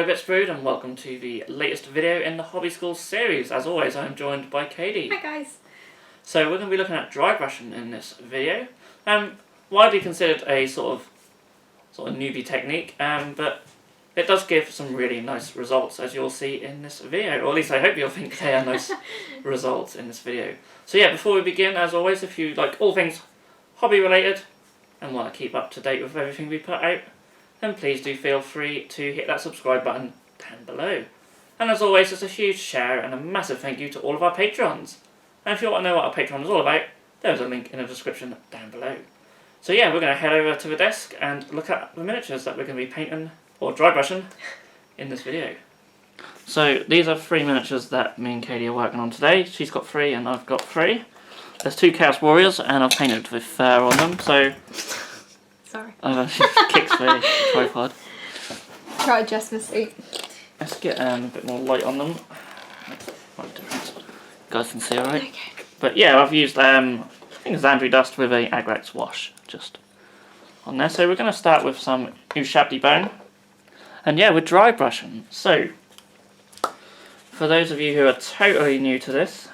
Hello Bitzbox and welcome to the latest video in the Hobby School series. As always, I'm joined by Kaydie. Hi guys. So we're going to be looking at drybrushing in this video. Widely considered a sort of newbie technique, but it does give some really nice results, as you'll see in this video. Or at least I hope you'll think they are nice results in this video. So yeah, before we begin, as always, if you like all things hobby related and want to keep up to date with everything we put out, then please do feel free to hit that subscribe button down below. And as always, just a huge share and a massive thank you to all of our patrons. And if you want to know what our Patreon is all about, there's a link in the description down below. So yeah, we're going to head over to the desk and look at the miniatures that we're going to be painting or dry brushing in this video. So these are 3 miniatures that me and Kaydie are working on today. She's got 3 and I've got 3. There's 2 Chaos Warriors and I've painted with fur on them, so... Sorry. She kicks the tripod. Try to adjust my seat. Let's get a bit more light on them. Quite different. You guys can see alright. Okay. But yeah, I've used I think it's Andrew Dust with a Agrax wash just on there. So we're going to start with some Ushabti bone. And yeah, we're dry brushing. So for those of you who are totally new to this,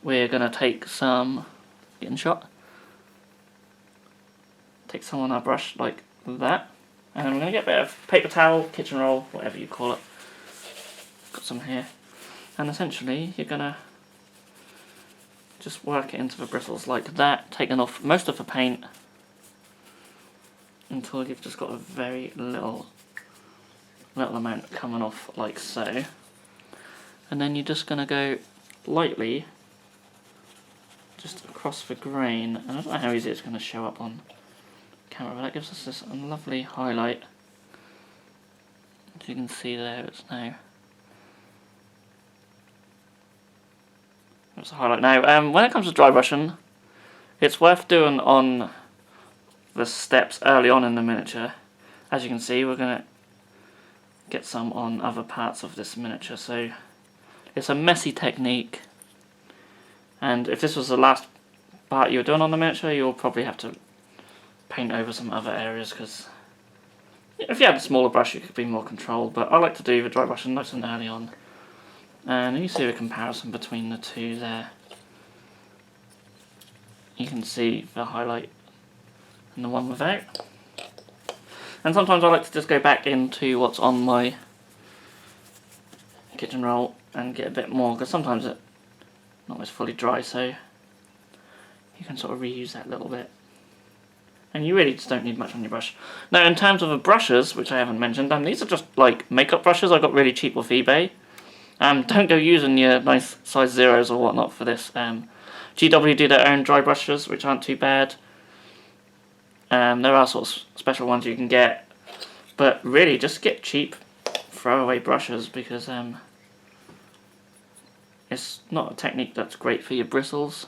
we're going to take some, getting shot. Take some on our brush like that, and we're going to get a bit of paper towel, kitchen roll, whatever you call it. Got some here, and essentially you're going to just work it into the bristles like that, taking off most of the paint until you've just got a very little amount coming off like so, and then you're just going to go lightly just across the grain. And I don't know how easy it's going to show up on camera, but that gives us this lovely highlight. As you can see there, it's a highlight now. When it comes to dry brushing, it's worth doing on the steps early on in the miniature. As you can see, we're going to get some on other parts of this miniature, so it's a messy technique, and if this was the last part you were doing on the miniature, you'll probably have to paint over some other areas, because if you had a smaller brush you could be more controlled, but I like to do the dry brushing nice and early on. And you see a comparison between the two there. You can see the highlight and the one without. And sometimes I like to just go back into what's on my kitchen roll and get a bit more, because sometimes it's not as fully dry, so you can sort of reuse that little bit. And you really just don't need much on your brush. Now, in terms of the brushes, which I haven't mentioned, these are just like makeup brushes I got really cheap off eBay. Don't go using your nice size zeros or whatnot for this. GW do their own dry brushes, which aren't too bad. There are sort of special ones you can get, but really just get cheap throwaway brushes, because it's not a technique that's great for your bristles.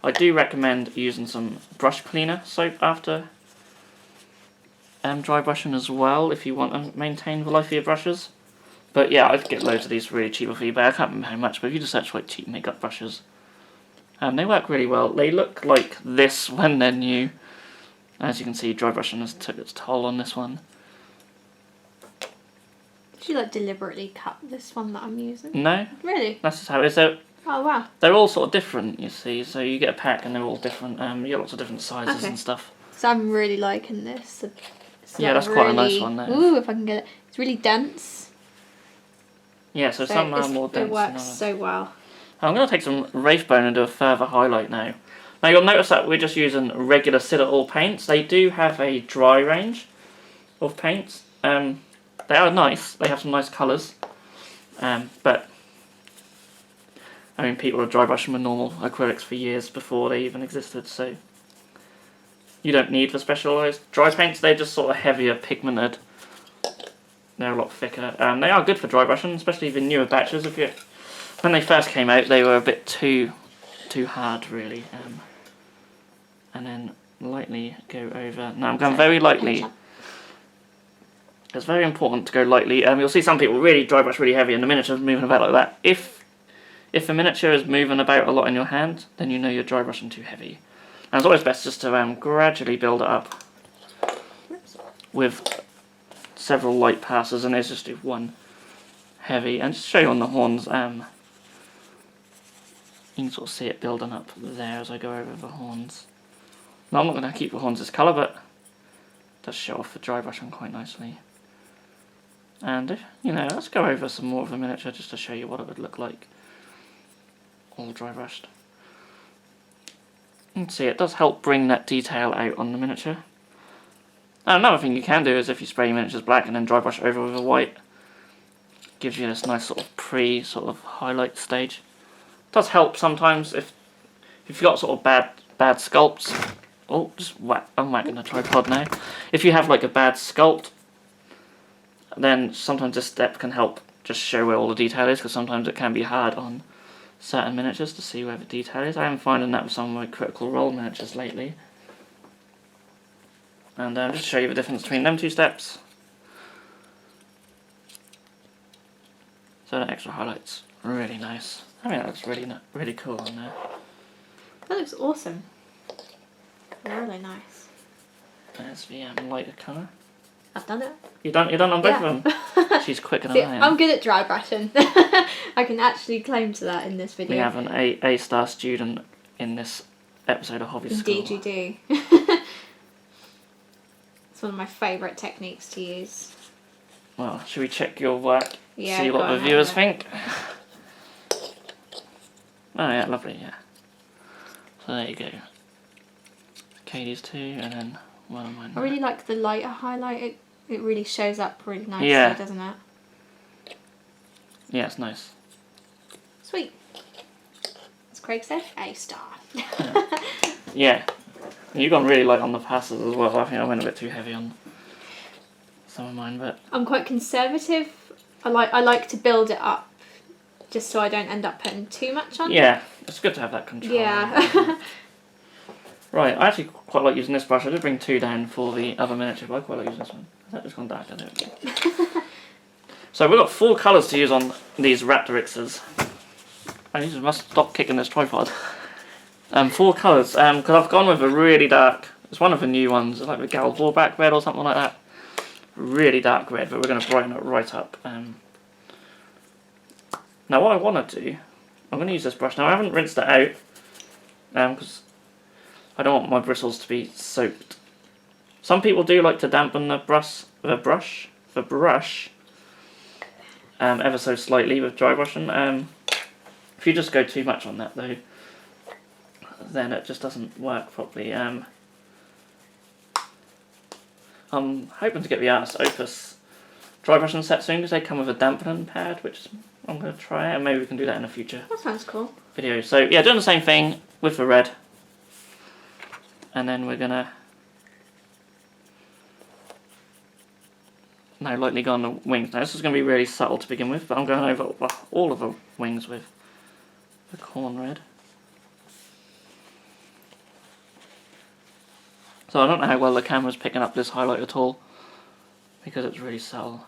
I do recommend using some brush cleaner soap after dry brushing as well, if you want to maintain the life of your brushes. But yeah, I'd get loads of these really cheap off eBay. I can't remember how much, but if you just search for like cheap makeup brushes, they work really well. They look like this when they're new. As you can see, dry brushing has took its toll on this one. Did you like deliberately cut this one that I'm using? No. Really? That's just how it is. Oh wow. They're all sort of different, you see, so you get a pack and they're all different. You get lots of different sizes and stuff. So I'm really liking this. It's yeah, like that's quite a nice one there. Ooh, if I can get it. It's really dense. Yeah, so some are more dense. It works so well. I'm going to take some Wraithbone and do a further highlight now. Now you'll notice that we're just using regular Citadel paints. They do have a dry range of paints. They are nice, they have some nice colours. But I mean, people are dry brushing with normal acrylics for years before they even existed, so you don't need the specialised dry paints. They're just sort of heavier, pigmented. They're a lot thicker. They are good for dry brushing, especially the newer batches. When they first came out, they were a bit too hard, really. And then lightly go over. Now I'm going very lightly. It's very important to go lightly. You'll see some people really dry brush really heavy, and the miniature's moving about like that. If the miniature is moving about a lot in your hand, then you know you're dry brushing too heavy. And it's always best just to gradually build it up with several light passes, and let's just do one heavy. And just show you on the horns, you can sort of see it building up there as I go over the horns. Now I'm not going to keep the horns this colour, but it does show off the dry brushing quite nicely. And, you know, let's go over some more of the miniature just to show you what it would look like all dry brushed. You can see it does help bring that detail out on the miniature. And another thing you can do is if you spray your miniatures black and then dry brush over with a white, gives you this nice sort of highlight stage. It does help sometimes if you've got sort of bad sculpts. Oh, I'm whacking the tripod now. If you have like a bad sculpt, then sometimes this step can help just show where all the detail is, because sometimes it can be hard on certain miniatures to see where the detail is. I am finding that with some of my Critical Role miniatures lately. And just to show you the difference between them two steps. So the extra highlights, really nice. I mean, that looks really cool on there. That looks awesome. Really nice. There's the lighter colour. I've done it. You done on both of them? She's quicker than See, I am. I'm good at dry brushing. I can actually claim to that in this video. We have an A-star student in this episode of Hobby School. Indeed you do. It's one of my favourite techniques to use. Well, should we check your work? Yeah, see what the viewers think? Oh yeah, lovely, yeah. So there you go. Kaydie's too, and then one of mine. I really like the lighter highlight. It really shows up really nicely, doesn't it? Yeah, it's nice. Sweet. As Craig said, A-star. Yeah. You've gone really light on the passes as well. I think I went a bit too heavy on some of mine, but I'm quite conservative. I like to build it up just so I don't end up putting too much on. Yeah, it's good to have that control. Yeah. Right, I actually quite like using this brush. I did bring 2 down for the other miniature, but I quite like using this one. Has that just gone darker? There we go. So we've got 4 colours to use on these Raptorixes. I must stop kicking this tripod. 4 colours, because I've gone with a really dark, it's one of the new ones, it's like the Galvorback red or something like that. Really dark red, but we're going to brighten it right up. Now what I want to do, I'm going to use this brush. Now I haven't rinsed it out, because I don't want my bristles to be soaked. Some people do like to dampen the brush ever so slightly with dry brushing. If you just go too much on that though, then it just doesn't work properly. I'm hoping to get the Artist Opus dry brushing set soon, because they come with a dampening pad, which I'm going to try, and maybe we can do that in a future That sounds cool. video. So yeah, doing the same thing with the red. And then we're going to now lightly go on the wings. Now this is going to be really subtle to begin with, but I'm going over all of the wings with the corn red. So I don't know how well the camera's picking up this highlight at all, because it's really subtle.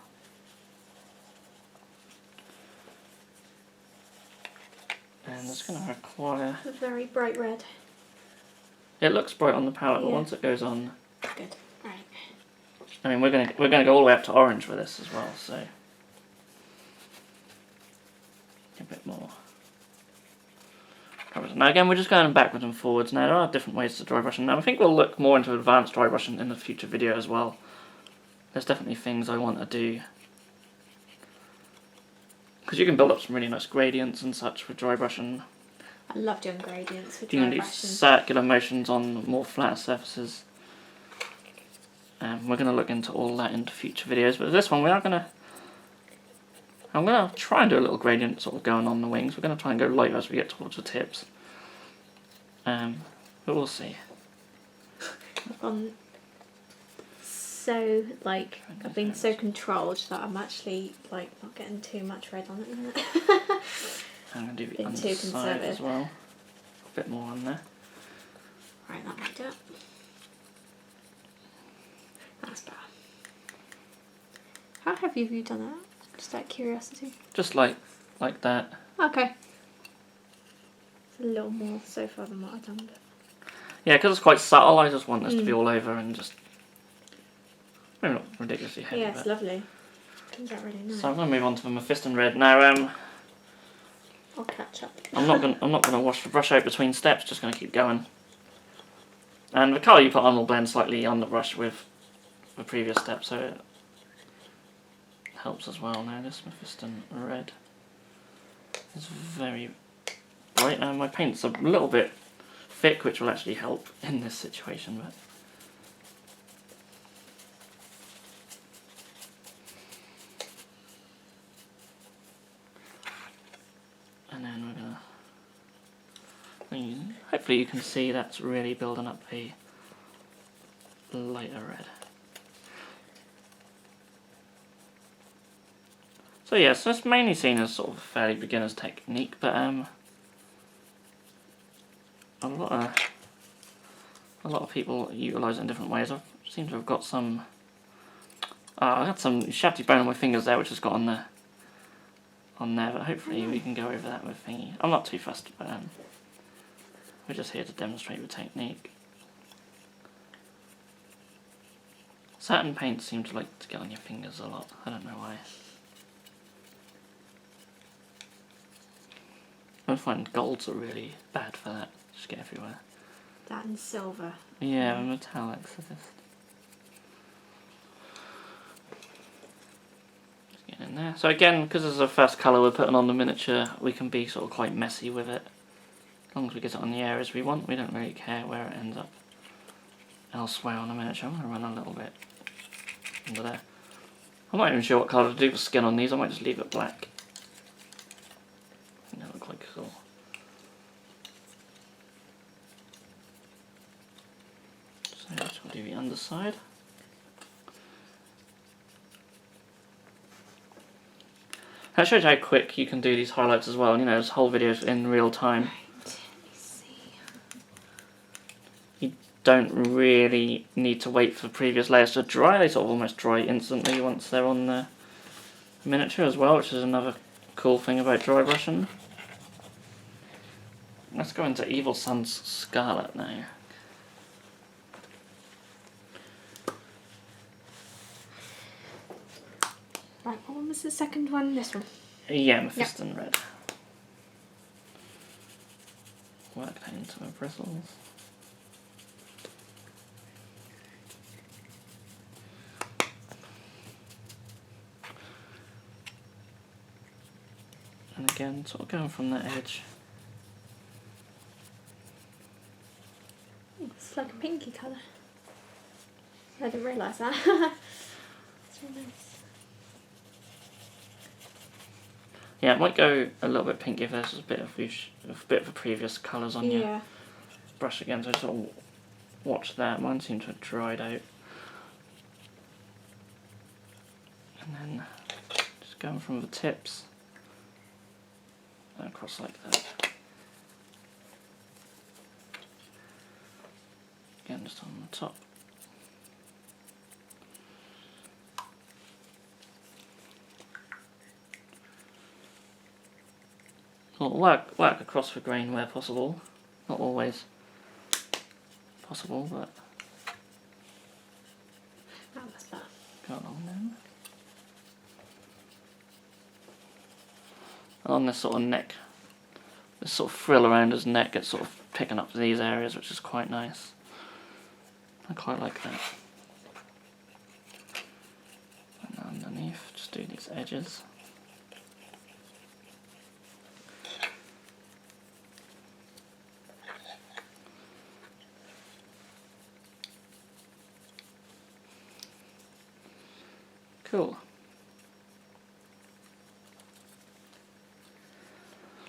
And it's going to require... A very bright red. It looks bright on the palette, but once it goes on... Good. Right. I mean, we're gonna go all the way up to orange with this as well, so... A bit more. Now again, we're just going backwards and forwards. Now there are different ways to dry brushing. Now I think we'll look more into advanced dry brushing in a future video as well. There's definitely things I want to do. Because you can build up some really nice gradients and such with dry brushing. I love doing gradients with You dry can do brushing. circular motions on more flat surfaces. We're going to look into all that in future videos, but this one I'm going to try and do a little gradient sort of going on the wings. We're going to try and go lighter as we get towards the tips. But we'll see. I've gone so, I've been so controlled that I'm actually, not getting too much red on it. I'm going to do the Been too underside conservative. as well. A bit more on there. Right, that might do it. That's better. How heavy have you done that? Just out of curiosity. Just like that. Okay. It's a little more so far than what I've done. But... Yeah, because it's quite subtle, I just want this to be all over and just maybe not ridiculously heavy. Yeah, it's but... lovely. Comes out really nice. So I'm going to move on to the Mephiston red now. I'll catch up. I'm not going to wash the brush out between steps. Just going to keep going. And the colour you put on will blend slightly on the brush with the previous step, so it helps as well. Now this Mephiston red is very bright, and my paint's a little bit thick, which will actually help in this situation. But and then we're gonna. Hopefully you can see that's really building up a lighter red. So yeah, so it's mainly seen as sort of a fairly beginner's technique, but a lot of people utilise it in different ways. I seem to have got some. I got some shafty bone on my fingers there, which has got on there, but hopefully we can go over that with thingy. I'm not too fussed, but we're just here to demonstrate the technique. Certain paints seem to like to get on your fingers a lot. I don't know why. I find golds are really bad for that. Just get everywhere. That and silver. Yeah, metallics are just getting in there. So again, because it's the first colour we're putting on the miniature, we can be sort of quite messy with it. As long as we get it on the areas we want, we don't really care where it ends up elsewhere on the miniature. I'm going to run a little bit under there. I'm not even sure what colour to do for skin on these. I might just leave it black. I think that look quite cool. So let's do the underside. That shows how quick you can do these highlights as well. You know, this whole video is in real time. You don't really need to wait for the previous layers to dry. They sort of almost dry instantly once they're on the miniature as well, which is another cool thing about dry brushing. Let's go into Evil Sun's Scarlet now. Right, what one was the second one? This one? Yeah, Mephiston red. Work that into my bristles. And again, sort of going from that edge. It's like a pinky colour. I didn't realise that. It's really nice. Yeah, it might go a little bit pinky if there's a bit of the previous colours on your brush again, so sort of watch that. Mine seems to have dried out. And then just going from the tips across like that. Again, just on the top. Work across the grain where possible. Not always possible, but That's better. go along there. And on this sort of neck, this sort of frill around his neck, it's sort of picking up these areas, which is quite nice. I quite like that. And underneath, just do these edges. Cool.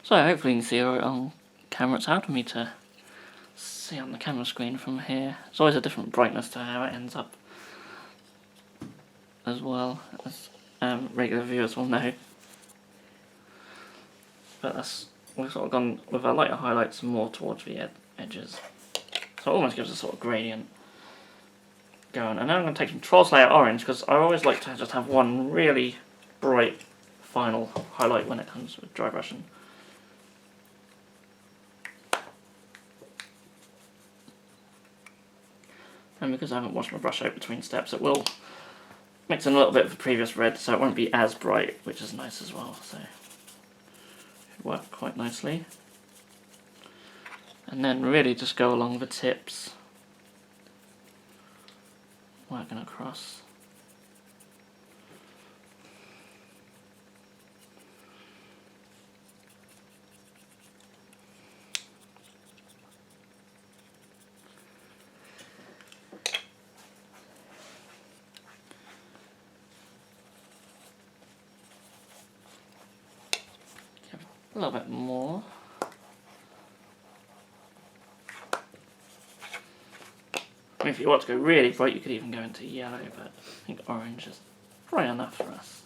So hopefully you can see on camera. It's hard for me to see on the camera screen from here. It's always a different brightness to how it ends up as well, as regular viewers will know. But we've sort of gone with our lighter highlights more towards the edges. So it almost gives a sort of gradient going. And now I'm going to take some Trolls Layer Orange, because I always like to just have one really bright final highlight when it comes with dry brushing. And because I haven't washed my brush out between steps, it will mix in a little bit of the previous red so it won't be as bright, which is nice as well. So should work quite nicely. And then really just go along the tips, working across. A little bit more. I mean, if you want to go really bright, you could even go into yellow, but I think orange is bright enough for us.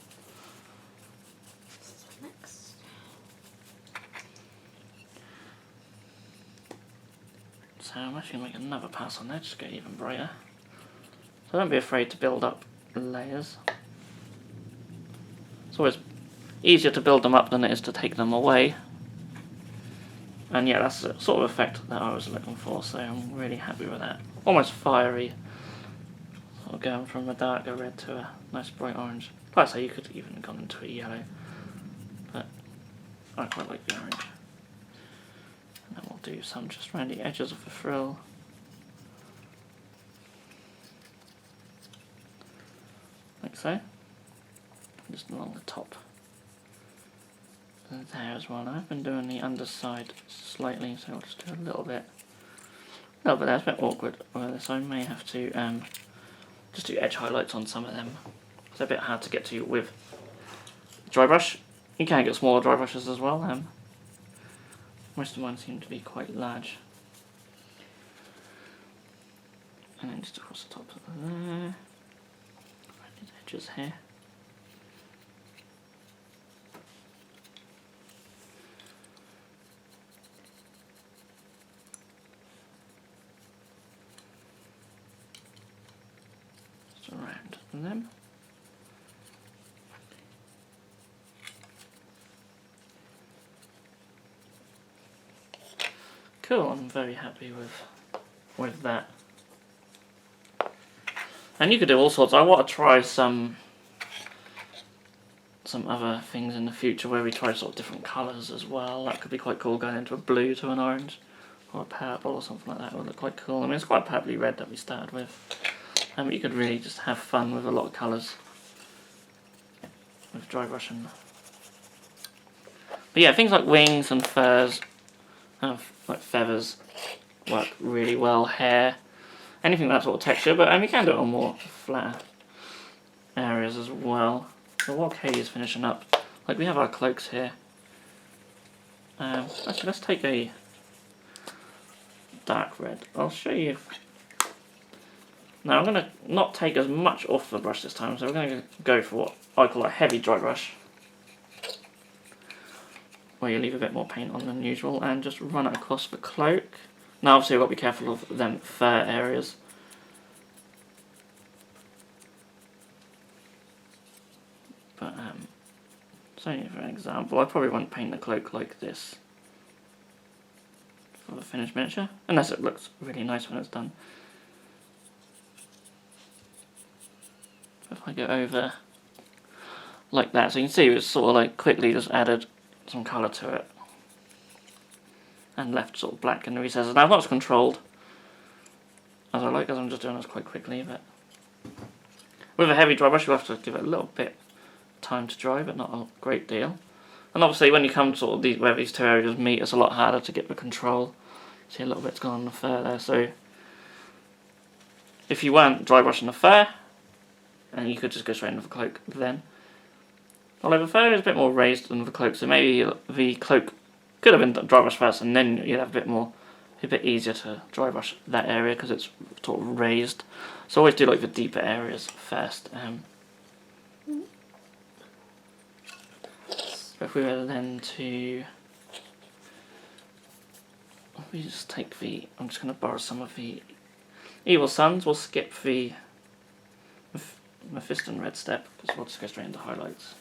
Next. So I'm actually going to make another pass on there, just to get even brighter. So don't be afraid to build up layers. It's always easier to build them up than it is to take them away. And yeah, that's the sort of effect that I was looking for, so I'm really happy with that. Almost fiery. Sort of going from a darker red to a nice bright orange. Like I say, you could even have gone into a yellow, but I quite like the orange. And then we'll do some just around the edges of the frill. Like so. Just along the top. There as well. I've been doing the underside slightly, so I'll just do a little bit. No, but that's a bit awkward with this. I may have to just do edge highlights on some of them. It's a bit hard to get to with dry brush. You can get smaller dry brushes as well. Most of mine seem to be quite large. And then just across the top of there. Around these edges here. Around them. Cool, I'm very happy with that. And you could do all sorts. I want to try some other things in the future where we try sort of different colours as well. That could be quite cool, going into a blue to an orange or a purple or something like that. It would look quite cool. I mean, it's quite purpley red that we started with. But you could really just have fun with a lot of colours with dry brushing. But yeah, things like wings and furs, like feathers, work really well. Hair, anything that sort of texture. But you can do it on more flat areas as well. So while Kaydie is finishing up, like we have our cloaks here. Actually, let's take a dark red. I'll show you. Now I'm going to not take as much off the brush this time, so we're going to go for what I call a heavy dry brush, where you leave a bit more paint on than usual, and just run it across the cloak. Now obviously you've got to be careful of them fur areas. But so for an example, I probably won't paint the cloak like this for the finished miniature, unless it looks really nice when it's done. If I go over like that, so you can see it's sort of like quickly just added some colour to it and left sort of black in the recesses. Now I've not as controlled as I like, as I'm just doing this quite quickly, but with a heavy dry brush you have to give it a little bit time to dry, but not a great deal. And obviously when you come to sort of where these two areas meet, it's a lot harder to get the control. See, a little bit's gone on the fur there, so if you weren't dry brushing the fur, and you could just go straight into the cloak then. Although the fur is a bit more raised than the cloak, so maybe the cloak could have been dry brushed first, and then you'd have a bit easier to dry brush that area because it's sort of raised. So always do like the deeper areas first. If we were then to, we just take the, I'm just going to borrow some of the Evil Suns. We'll skip the Mephiston red step because we'll just go straight into highlights.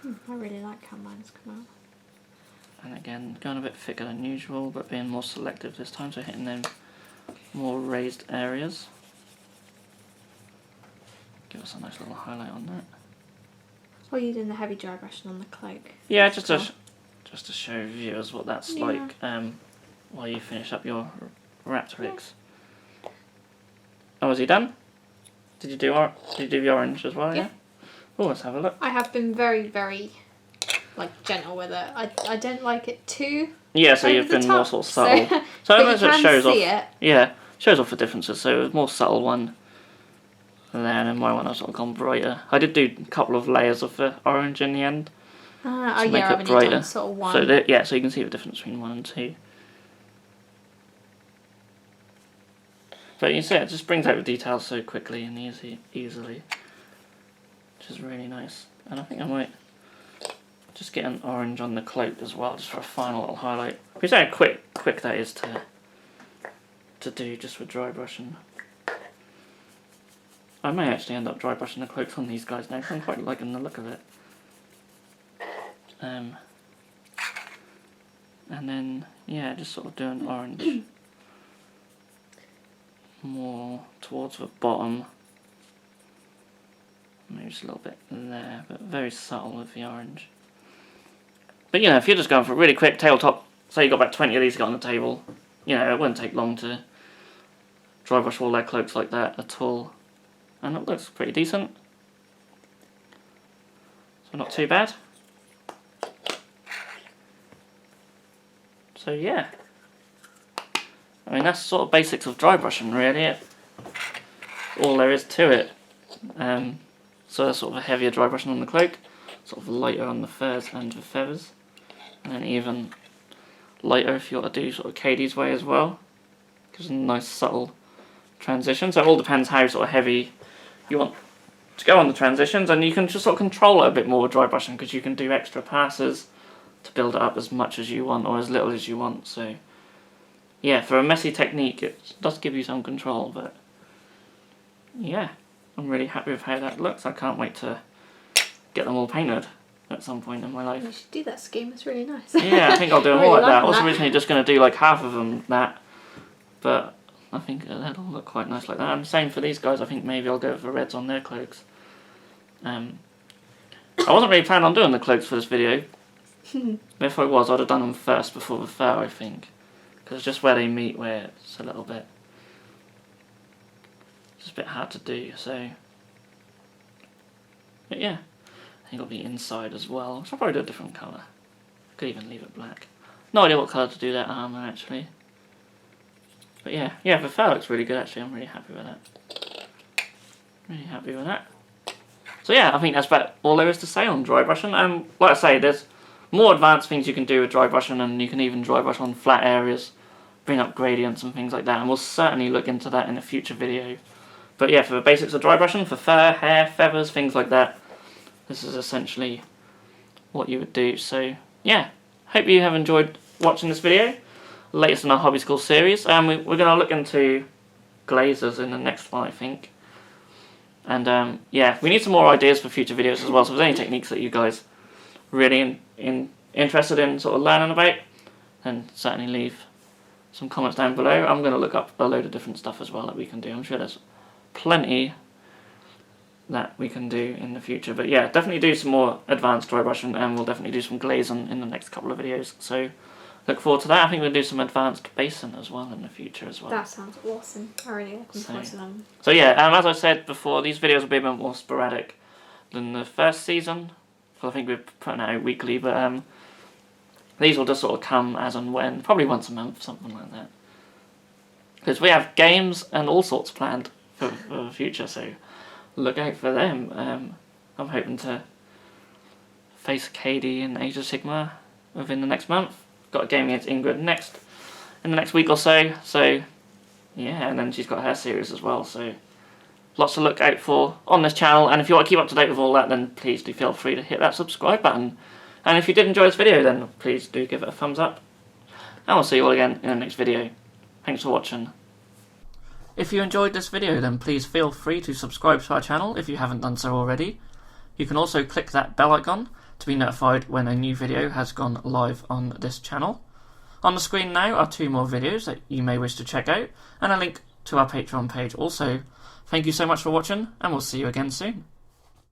I really like how mine's come out. And again, going a bit thicker than usual, but being more selective this time, so hitting them more raised areas. Give us a nice little highlight on that. Or you doing the heavy dry brushing on the cloak? Yeah, just to show viewers what that's like while you finish up your wrapped rigs. Oh, is he done? Did you do the orange as well? Yeah. Oh, let's have a look. I have been very, very gentle with it. I don't like it too. Yeah, so you've been more sort of subtle. So but you can shows see off. it. Yeah, shows off the differences. So it was more subtle one there, and my one I've sort of gone brighter. I did do a couple of layers of the orange in the end to make it brighter. Sort of one. So so you can see the difference between 1 and 2. But you see, it just brings out the details so quickly and easily, which is really nice. And I think I might just get an orange on the cloak as well, just for a final little highlight. We see how quick that is to do just with dry brushing. I may actually end up dry brushing the cloaks on these guys now, because I'm quite liking the look of it. And then, yeah, just sort of do an orange more towards the bottom. Maybe just a little bit there, but very subtle with the orange. But you know, if you're just going for a really quick tabletop, say you got about 20 of these got on the table, you know, it wouldn't take long to dry brush all their cloaks like that at all. And it looks pretty decent. So not too bad. So yeah. I mean, that's sort of basics of dry brushing really. All there is to it. So that's sort of a heavier dry brushing on the cloak, sort of lighter on the furs and the feathers, and then even lighter if you want to do sort of Kaydie's way as well. Gives a nice subtle transition. So it all depends how sort of heavy you want to go on the transitions, and you can just sort of control it a bit more with dry brushing because you can do extra passes to build it up as much as you want or as little as you want. So yeah, for a messy technique it does give you some control, but yeah, I'm really happy with how that looks. I can't wait to get them all painted at some point in my life. You should do that scheme, it's really nice. Yeah, I think I'll do them all like that. I was originally just going to do like half of them that, but I think that'll look quite nice like that. And same for these guys, I think maybe I'll go for reds on their cloaks. I wasn't really planning on doing the cloaks for this video. If I was, I'd have done them first before the fur, I think. Because it's just where they meet where it's a little bit... It's a bit hard to do, so... But yeah, I think it'll be inside as well. So I'll probably do a different colour. Could even leave it black. No idea what colour to do that armour, actually. But yeah, the fur looks really good, actually. I'm really happy with that. Really happy with that. So yeah, I think that's about all there is to say on dry brushing. Like I say, there's more advanced things you can do with dry brushing, and you can even dry brush on flat areas, bring up gradients and things like that, and we'll certainly look into that in a future video. But yeah, for the basics of dry brushing, for fur, hair, feathers, things like that, this is essentially what you would do. So yeah, hope you have enjoyed watching this video, latest in our Hobby School series. We're going to look into glazers in the next one, I think. And yeah, we need some more ideas for future videos as well, so if there's any techniques that you guys really interested in sort of learning about, then certainly leave some comments down below. I'm going to look up a load of different stuff as well that we can do. I'm sure there's plenty that we can do in the future. But yeah, definitely do some more advanced dry brushing, and we'll definitely do some glazing in the next couple of videos. So look forward to that. I think we'll do some advanced basing as well in the future as well. That sounds awesome. I really looking forward to them. So yeah, as I said before, these videos will be a bit more sporadic than the first season. I think we're putting it out weekly, but these will just sort of come as and when, probably once a month, something like that. Because we have games and all sorts planned for the future, so look out for them. I'm hoping to face Kaydie in Age of Sigmar within the next month. Got a game against Ingrid in the next week or so. So yeah, and then she's got her series as well. So lots to look out for on this channel. And if you want to keep up to date with all that, then please do feel free to hit that subscribe button. And if you did enjoy this video, then please do give it a thumbs up. And we'll see you all again in the next video. Thanks for watching. If you enjoyed this video, then please feel free to subscribe to our channel if you haven't done so already. You can also click that bell icon to be notified when a new video has gone live on this channel. On the screen now are 2 more videos that you may wish to check out, and a link to our Patreon page also. Thank you so much for watching, and we'll see you again soon.